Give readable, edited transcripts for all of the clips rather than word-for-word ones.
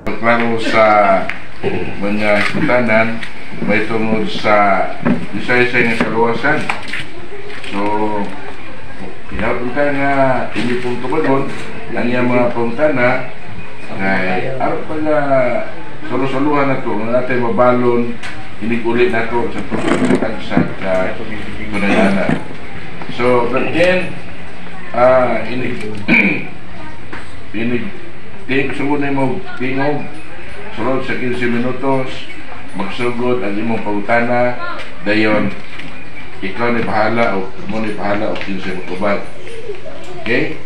Klaro sa mga isbitanan may tungod sa isa-isa nga kaluwasan. So, pinapunta nga hindi pong tumagon ang iyang mga puntana ay araw pa nga solo-soluhan na ito nga natin mabalon inig-ulit na ito sa pagkakagsag sa kunayana. So, but then sugod na mo tingog sulod sa 15 minutos magsugod ang imong pautana dayon ikaw ni bahala o mo ni bahala o 15 magubad. Okay?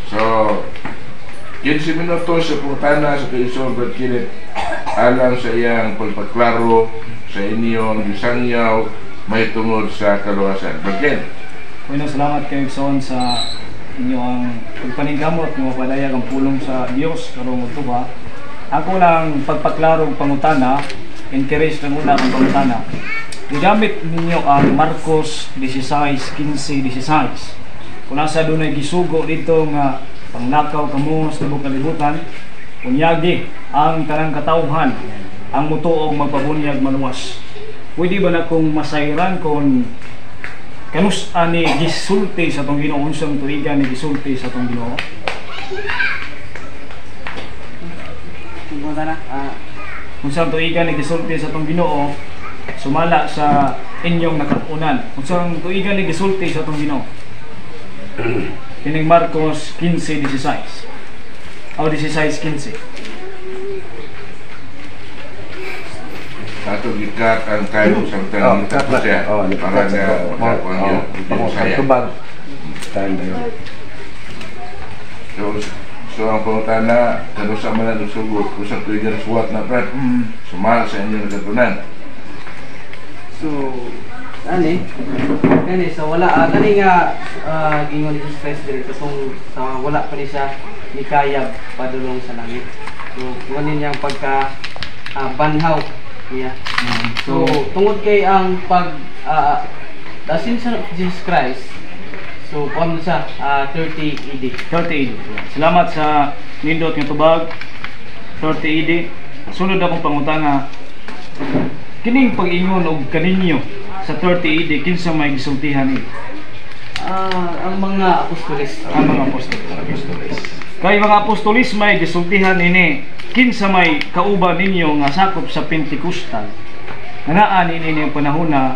So 15 minutos sa pautana sa Quezon Brad Kenneth alang sa iyang pagpaklaro sa inyong gisangyaw may tungod sa kaluwasan. Brad Kenneth, bueno, salamat kayo Son sa inyong pagpaningkamot ng padayag ang pulong sa Dios karong utuba. Ako lang pagpaklaro pangutana, encourage lang una ang pangutana. Gigamit ninyo ang Marcos 16:15-16. Kung nasa doon ay gisugo dito nga pangnakaw kamo sa tibok kalibutan, unyagi ang tanang katawhan ang mutuog magpabunyag manuwas. Pwede ba na kung masayran kung kanus ani gisulti sa tong Ginoo, unsang tuigan ni gisulti sa tong Ginoo? Unsang tuigan ni gisulti sa tong Ginoo sumala sa inyong nakapunan? Unsang tuigan ni gisulti sa tong Ginoo? Kining Marcos 15:16 o 16:15. ato gikat ang kayo sa tanong ito siya para na magkakuan yung saya. So ang pangutana kano sa man ang sugot kung sa tuigan suwat na brad sumala sa inyong nagatunan. So kani sa wala kani nga gingon Jesus Christ dito kung wala pa ni siya nikayab padulong sa langit. So kunin niyang pagka banhaw niya. So tungod kay ang pag ascension of Jesus Christ, so paano siya 30 AD. 30 AD. Salamat sa nindot nga tubag 30 AD. Sunod akong pangutana, kining pag-ingon og kaninyo sa 30 AD kinsa may gisultihan ni? Ang mga apostoles. Ang mga apostoles. Kay mga apostoles may gisultihan ini kinsa may kauban ninyo nga sakop sa Pentecostal. Nanaan ini ning panahon na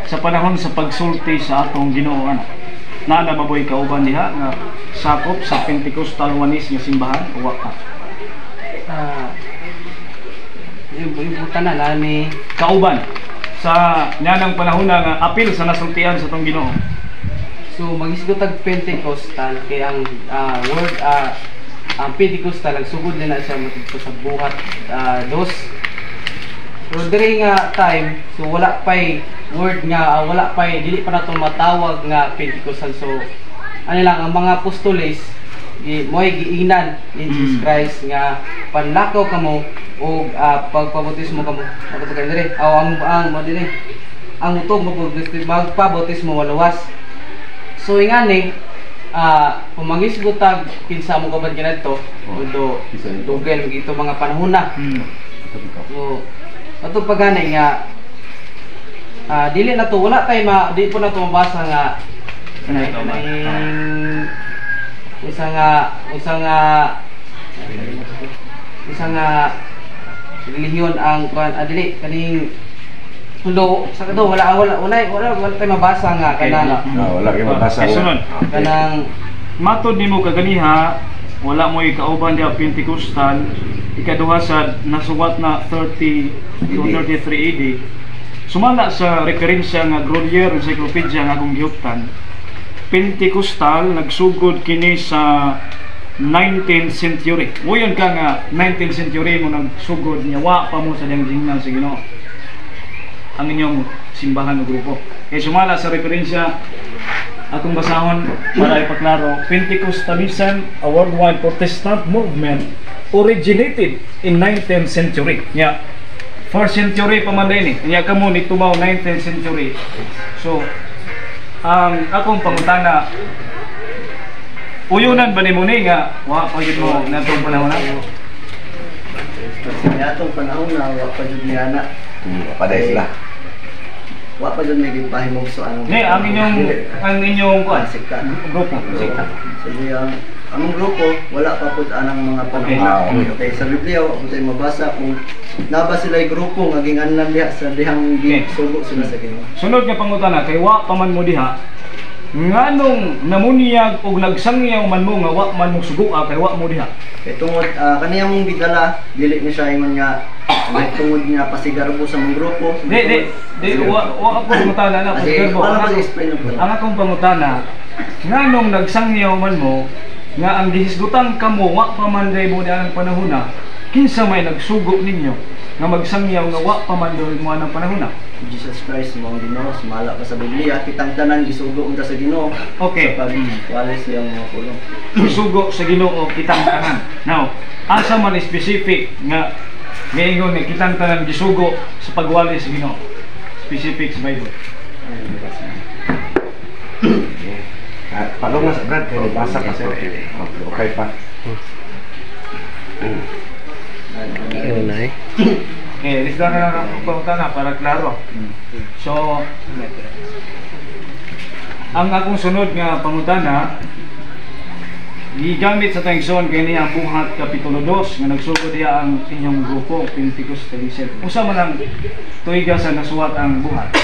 sa panahon sa pagsulti sa atong Ginoo ana. Naa maboy kauban diha nga sakop sa Pentecostal wanis nga simbahan o wa ka? Yung tanan na ni Kauban sa nyanang panahon nga apil sa nasultian sa atong Ginoo. So magisgotag Pentecostal kay ang word ang Pentecostal nagsugod na siya matudto sa buhat dos. So diri nga time so wala pay word nga wala pay dili pa nato matawag nga Pentecostal. So ano lang ang mga apostoles mo'y giingnan ni Jesus Christ nga panlakaw kamo o pagpabautismo kamo magtugay diri ang mo diri ang utog magpabautismo walawas. So ingani pumangisgutag kinsa mo kaban kinadto do dugay ito mga panahon na. So ato pagani nga dili na to wala tay di po na to mabasa nga isang relihiyon ang dili kaning hulo sa kato wala tay mabasa nga kanang Wala kay mabasa. Kanang matod nimo kaganiha wala mo ikauban diha Pentecostal ikaduha sa nasuwat na 30 to 33 AD. Sumala sa referensya nga Grolier Encyclopedia nga akong gihuptan, Pentecostal nagsugod kini sa 19th century. Moyon ka nga 19th century mo nagsugod niya wa pa mo sa dingnan sa Ginoo ang inyong simbahan o grupo. Kaya sumala sa referensya atong basahon para ipaklaro, Pentecostalism, a worldwide Protestant movement originated in 19th century. Yeah. 4th century pa man din eh. Kamo ni tumaw 19th century. So ang akong pangutana, uyunan ba ni mo ni nga wa pa gyud mo natong panahon na? Kasi niya atong panahon na wa pa jud niya na. Paday sila. Wa pa jud may gipahimog so anong. Ne, ang inyong kuan, sikta. grupo, sikta. Sabi among grupo wala pa pud anang mga panahon. Okay, sa Biblia wa pud tayo mabasa kung naba sila grupo nga ginganlan diha sa dihang gisugo sila sa Ginoo. Sunod nga pangutana kay wa pa man mo diha. Nganong namuniyag og nagsangyaw man mo nga wa man mo suguha kay wa mo diha. Kay tungod kaniya mong gidala dili ni siya ingon nga may tungod niya pasigarbo sa mong grupo. Di wa ako pangutana na pagkarbo. Ang akong pangutana nganong nagsangyaw man mo nga ang gihisgutan kamo wa pa man day mo diang panahona kinsa may nagsugo ninyo nga magsangyaw nga wa pa man day mo anang panahona. Jesus Christ mo ang Ginoo, sumala pa sa Biblia, kitang tanan gisugo unta sa Ginoo. Okay. Sa pagwalis siyang mga pulong. Gisugo sa Ginoo kitang tanan. Now, asa man specific nga ngayon nga kitang tanan gisugo sa pagwali sa Ginoo. Specific sa Bible. Palong na sa Brad, kaya nabasa kasi. Okay pa. Ayun na eh. Okay, lista na lang ang pangutana para klaro. So, ang akong sunod nga pangutana gigamit sa tengson kay niya ang buhat kapitulo 2 nga nagsugod diya ang inyong grupo Pentecostalism. Usa man ang tuiga sa nasuwat ang buhat.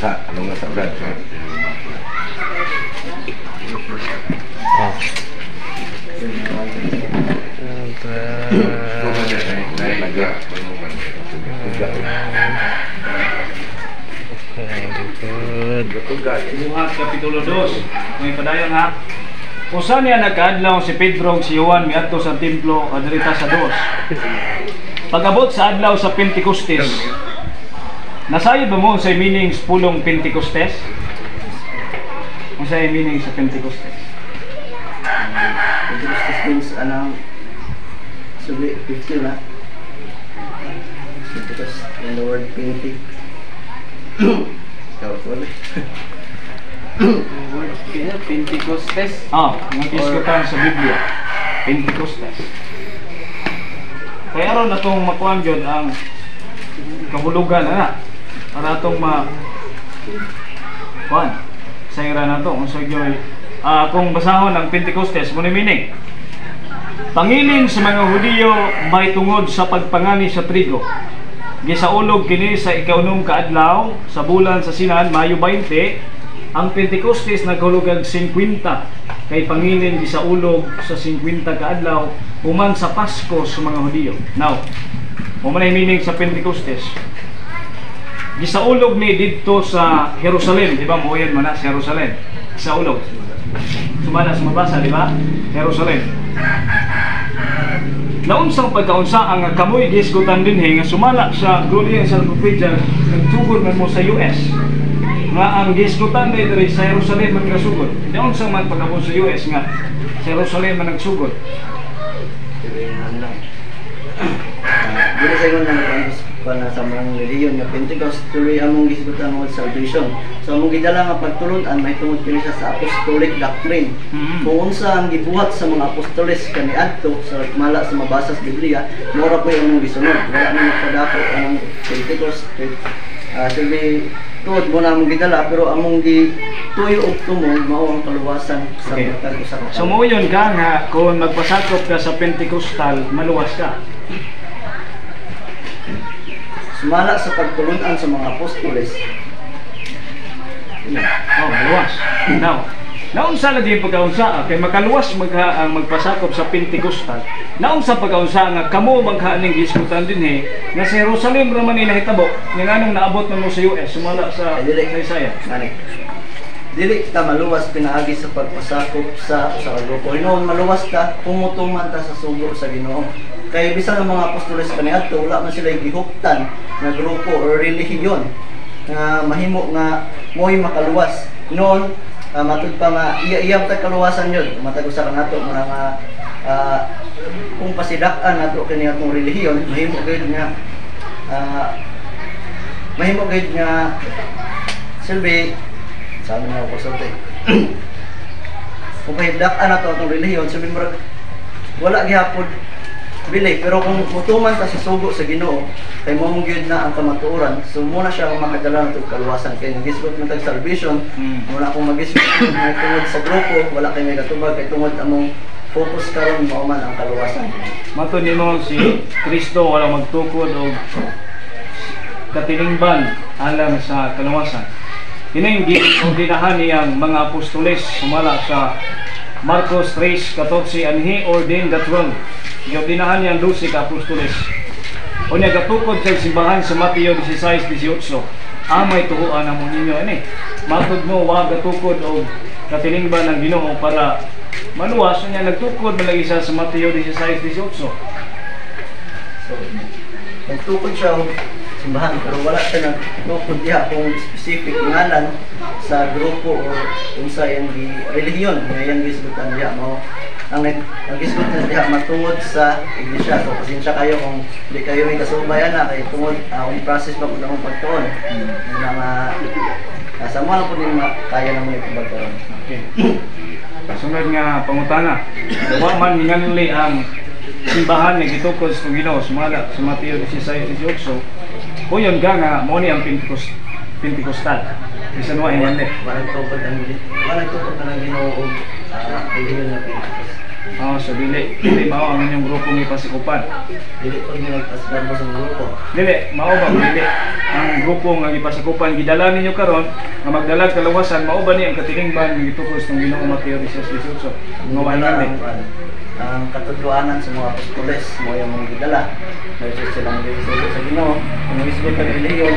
Ano nga sa Brad? Buhat kapitulo 2. May padayon ha. Usa niya nagkaadlaw si Pedro ug si Juan miadto sa templo adrita sa 2. Pag-abot sa adlaw sa Pentecostes, nasayod ba mo sa meaning sa pulong Pentecostes? Kung sa meaning sa Pentecostes? Pentecostes means anang sabi 50 na. Because in the word Pente. Careful. Word Pentecostes. Ang iskutan sa Biblia. Pentecostes. Kaya aron na itong makuhan dyan ang kahulugan na para itong kuhan sayra na ito kung basahon ang Pentecostes mo ni meaning pangilin sa mga Hudiyo may tungod sa pagpangani sa trigo gisaulog kini sa ikaunong kaadlaw sa bulan sa Sinan Mayo 20. Ang Pentecostes nagahulugan 50 kay pangilin gisaulog sa 50 kaadlaw human sa Pasko sa mga Hudiyo. Now mo man meaning sa Pentecostes gisaulog ni didto sa Jerusalem, di ba? Moyan man na sa Jerusalem. Gisaulog. Sumala sa mabasa, di ba? Jerusalem. Naunsang pagkaunsa ang kamoy gisgutan dinhi nga sumala sa Glorious Encyclopedia nagtugod man mo sa US. Nga ang gisgutan diri sa Jerusalem man nagsugod. Naunsang man pagkabot sa US nga sa Jerusalem man nagsugod. Dili sa ingon na sa mga reliyon nga Pentecost tuloy among gisgutan mo salvation. So among gidala nga pagtulon-an may tungod kini sa apostolic doctrine. Kung unsa ang gibuhat sa mga apostoles kaniadto sa mala sa mabasa sa Biblia, mora po among gisunod. Wala na nagpadako ang Pentecost. Sabi tuod mo na among gidala pero among gi tuyo og tumong mao ang kaluwasan sa matag usa ka. So mo yun ka nga kung magpasakop ka sa Pentecostal, maluwas ka. Sumala sa pagtulon-an sa mga apostoles. Maluwas. Now, naunsa lagi yung pagkaunsa kay makaluwas ang magpasakop sa Pentecostal. Naunsa pagkaunsa nga kamo maghaning gisgutan dinhi nga sa Jerusalem ra man nahitabo nga nganong naabot man mo sa US sumala sa Isaiah. Dili ka maluwas pinaagi sa pagpasakop sa grupo. Noon maluwas ka pumutuman ta sa sugo sa Ginoo. Kay bisan ang mga apostoles kaniadto wala man sila gihuptan nga grupo o relihiyon nga mahimo nga mo'y makaluwas. Noon matud pa nga iya ta kaluwasan yun. Matag usa ka nato mga kung pasidak-an nato kani atong relihiyon mahimo gayud nga silbi sa amin nga konsulta. Kung kahibdak na to atong relihiyon, sabihin mo wala gihapon bili, pero kung mutuman ta sa sugo sa Ginoo, kay mo mong gyud na ang kamatuoran, so muna siya ang makadala nato kaluwasan. Kay nagisgot man tag salvation, muna akong magisgot na tungod sa grupo, wala kay may katubag, kay tungod among focus karon mao man ang kaluwasan. Matod nimo si Kristo wala magtukod og katilingban alang sa kaluwasan. Kining ginahan niyang mga apostoles sumala sa Marcos 3:14, and he ordained the 12. Ginahan niyang 12 ka apostoles. O niya gatukod sa simbahan sa Mateo 16:18. Amay tuhuan ang mga ninyo ani. Matod mo wa gatukod og katilingban ng Ginoo para maluwas niya nagtukod malagi sa Mateo 16:18. So, nagtukod siya og simbahan, pero wala siya nagtukod diha kung specific ngalan sa grupo o kung sa iyang relihiyon nga iyang gisgutan diha mo. Ang naggisgutan diha matungod sa iglesia. So pasensya kayo kung hindi kayo may kasubay na kay tungod ang process pa pud ang pagtuon. Nga sa mga po din kaya na mo itubag karon. Okay. Sunod nga pangutana. Wa man hinganli ang simbahan nga gitukod sa Ginoo sumala sa Mateo 16:18. Kuyon nga mo ni ang Pentecostal. Bisan wa hinganli. Walang tukod ang Ginoo og relihiyon nga Pentecostal. So dili mao ang inyong grupong ipasikupan. Dili ko nagpasbar mo sa grupo. Dili mao ba dili ang grupo nga ipasikupan gidala ninyo karon nga magdala kaluwasan mao ba ni ang katilingban nga gitukod sa Ginoo Mateo 16:18. Nga wa hinganli. Ang katudluanan sa mga apostoles mo yung mga gidala. Medyo silang gisulod sa Ginoo. Kung isgot ka relihiyon,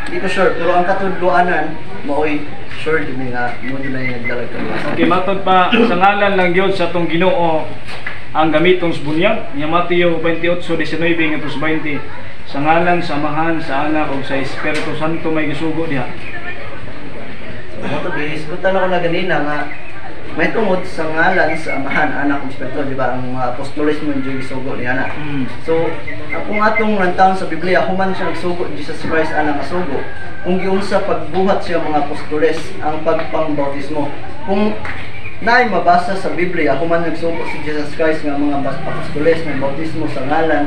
di ko sure, pero ang katudluanan mao'y sure din nga mo din na yung nagdalag kaluwasan. Okay, matod pa sa ngalan lang Dios sa tong Ginoo ang gamitong bunyag. Nga Mateo 28:19 ngadto 20. Sa ngalan sa Amahan, sa Anak ug sa Espiritu Santo may gisugo diha. So, mo to gisgutan ako na ganina nga may tungod sa ngalan sa Amahan, Anak ug Espiritu, di ba? Ang mga apostoles mo yung gisugo ni Anak. So, kung atong rantawon sa Biblia, human siya nagsugo Jesus Christ anak kasugo. Kung giunsa pagbuhat siya mga apostoles ang pagpangbautismo. Kung naay mabasa sa Biblia, human nagsugo si Jesus Christ nga mga apostoles ng bautismo sa ngalan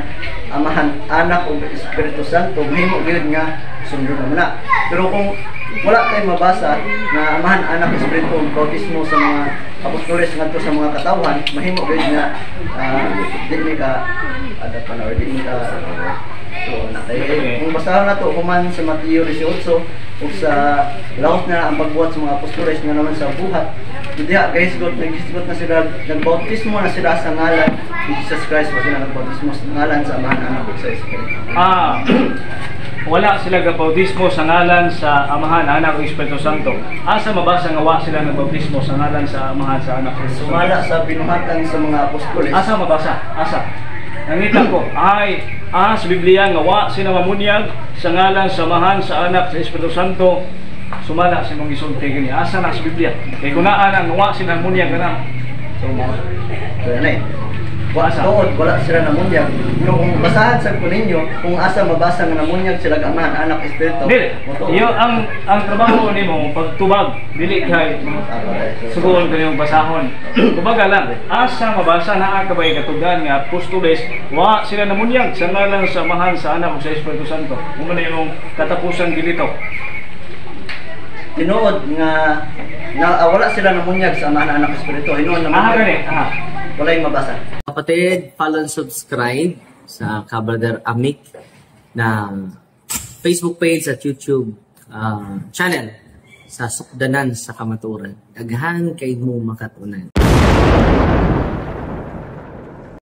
Amahan, Anak ug Espiritu Santo, mahimo gyud nga sundon naman na. Pero kung wala tayong mabasa na Amahan, Anak, Espiritu ug bautismo sa mga apostoles ngadto sa mga katawan, mahimo gyud nga di ka ada pa na or di ka so natay. Kung basahan nato human sa Mateo 18 ug sa laos na ang pagbuhat sa mga apostoles nga naman sa buhat. Diha guys, naghisgot na sila, nagbautismo na sila sa ngalan ni Jesus Christ, wa sila nagbautismo sa ngalan sa Amahan, Anak ug sa Espiritu. Wala sila gabautismo sa ngalan sa Amahan, Anak ug Espiritu Santo. Asa mabasa nga wa sila nagbautismo sa ngalan sa Amahan, sa Anak ug Espiritu Santo? Sumala sa binuhatan sa mga apostoles. Asa mabasa? Asa? Nangita ko, sa Biblia nga wa sila mamunyag sa ngalan sa Amahan, sa Anak, sa Espiritu Santo. Sumala sa mong isulti gani. Asa na sa Biblia? Kay kunaan ang wa sila mamunyag kana. So na eh. Wala sila namunyag. Pero kung basahan sa ninyo, kung asa mabasa nga namunyag sila Amahan, Anak, Espiritu. Dili. Iyo ang trabaho nimo pagtubag, dili kay sugon kanyang basahon. Kumbaga lang, asa mabasa naa ka bay katugan nga apostoles, wa sila namunyag sa ngalan sa Amahan, sa Anak ug sa Espiritu Santo. Mo man imong katapusan gilito. Tinuod nga wala sila namunyag sa Amahan, Anak, Espiritu. Hinuon namunyag. Wala yung mabasa. Kapatid, follow and subscribe sa Ka-Brother Amik na Facebook page at YouTube channel sa Sukdanan sa Kamatuoran. Daghan kay mo makatunan.